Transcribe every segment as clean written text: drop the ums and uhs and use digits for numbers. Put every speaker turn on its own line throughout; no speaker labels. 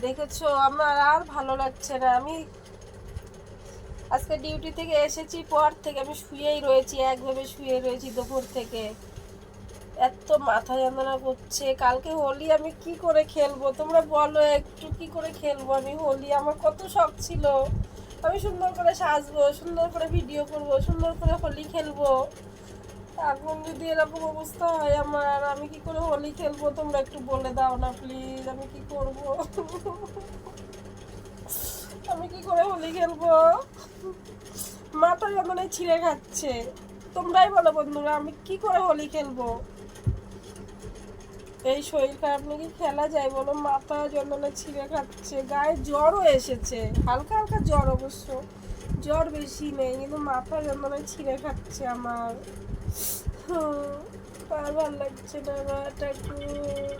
দেখেছো আমার আর ভালো লাগছে না। আমি আজকে ডিউটি থেকে এসেছি, পর থেকে আমি শুয়েই রয়েছি, একভাবে শুয়ে রয়েছি দুপুর থেকে। এত মাথা যন্ত্রণা করছে। কালকে হোলি আমি কি করে খেলবো তোমরা বলো একটু, কি করে খেলবো আমি হোলি? আমার কত শখ ছিল আমি সুন্দর করে সাজবো, সুন্দর করে ভিডিও করব, সুন্দর করে হোলি খেলবো। এখন যদি এরকম অবস্থা হয় আমার, আমি কি করে হোলি খেলবো তোমরা একটু বলে দাও না প্লিজ। আমি কি করব? আমি কি করে হোলি খেলবো? মাথা যন্ত্রণায় মানে ছিঁড়ে খাচ্ছে। তোমরাই বলো বন্ধুরা, আমি কি করে হোলি খেলবো? এই শরীর খারাপ নাকি খেলা যায় বলো? মাথা যন্ত্রণা ছিঁড়ে খাচ্ছে, গায়ে জ্বরও এসেছে, হালকা হালকা জ্বর, অবশ্য জ্বর বেশি নেই, কিন্তু মাথা যন্ত্রণায় ছিঁড়ে খাচ্ছে আমার। আর ভালো লাগছে না আমার ঠাকুর।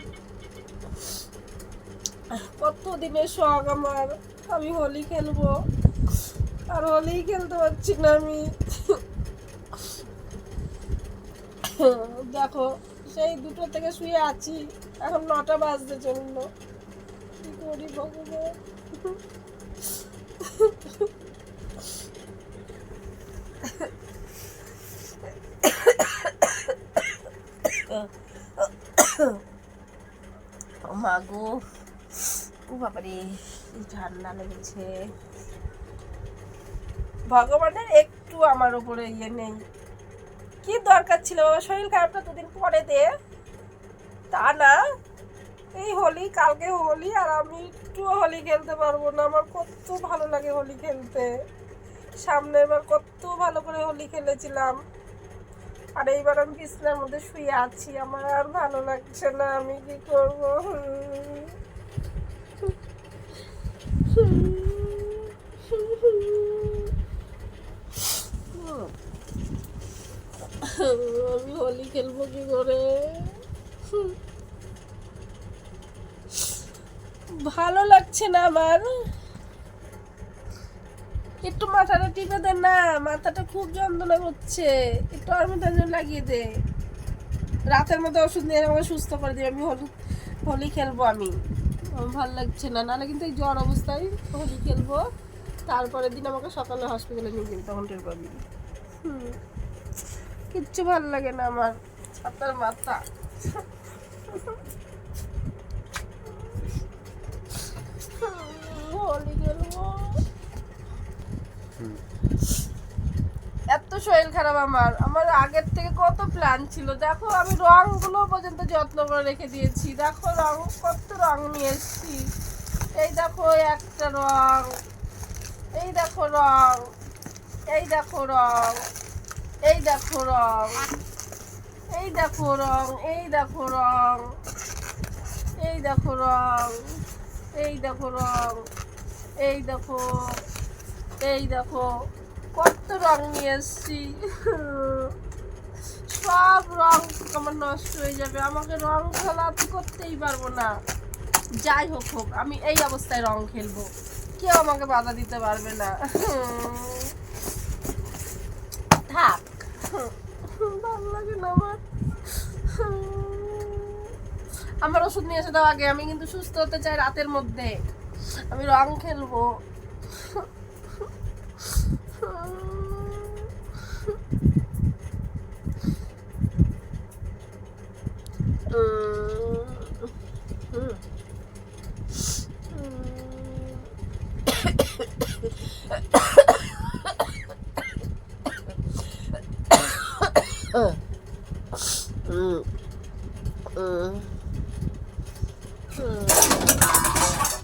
কত দিনের শখ আমার, আমি হোলি খেলবো, আর হোলি খেলতে পারছি না আমি। দেখো সেই 2টো থেকে শুয়ে আছি, এখন 9টা বাজতে চললো। কি করি ভগবান? মা গো, ও বাবারে ঠান্ডা লেগেছে। ভগবানের একটু আমার উপরে ইয়ে নেই। কি দরকার ছিল বাবা শরীর খারাপটা দুদিন পরে দে, তা না। এই হোলি, কালকে হোলি, আর আমি একটু হোলি খেলতে পারবো না। আমার কত ভালো লাগে হোলি খেলতে, সামনের বার কত ভালো করে হোলি খেলেছিলাম, আর এইবার আমি বিছানার মধ্যে শুয়ে আছি, আমার আর ভালো লাগছে না। আমি কি করব? আমি হোলি খেলবো কি করে? ভালো লাগছে না আমার। একটু মাথাটা টিপে দে না, মাথাটা খুব যন্ত্রণা করছে, একটু অরমিতাঞ্জন লাগিয়ে দে। রাতের মধ্যে ওষুধ নিয়ে আমাকে সুস্থ করে দিবে। আমি হোলি খেলবো আমি। আমার ভালো লাগছে না, নাহলে কিন্তু এই জ্বর অবস্থায় হোলি খেলবো, তারপরের দিন আমাকে সকালে হসপিটালে নিয়ে যাবে, তখন টের পাবি। কিচ্ছু ভালো লাগে না আমার, ছাতার মাথা। হোলি খেলবো, এত শরীর খারাপ আমার। আমার আগের থেকে কত প্ল্যান ছিল, দেখো আমি রংগুলো পর্যন্ত যত্ন করে রেখে দিয়েছি। দেখো রং, কত রং নিয়ে এসেছি। এই দেখো একটা রং, এই দেখো রং, এই দেখো রং, এই দেখো রং, এই দেখো রং, এই দেখো রং, এই দেখো রং, এই দেখো রং, এই দেখো, এই দেখো কত রং নিয়ে এসছি। সব রং আমার নষ্ট হয়ে যাবে, আমাকে রং খেলা করতেই পারবো না। যাই হোক হোক, আমি এই অবস্থায় রং খেলবো, কেউ আমাকে বাধা দিতে পারবে না। থাক, ভালো লাগে না আমার। আমার ওষুধ নিয়ে এসে দাও আগে, আমি কিন্তু সুস্থ হতে চাই রাতের মধ্যে। আমি রং খেলবো।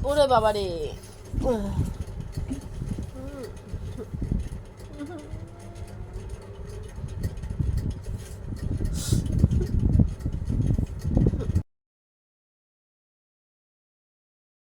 ওরে বাবা রে।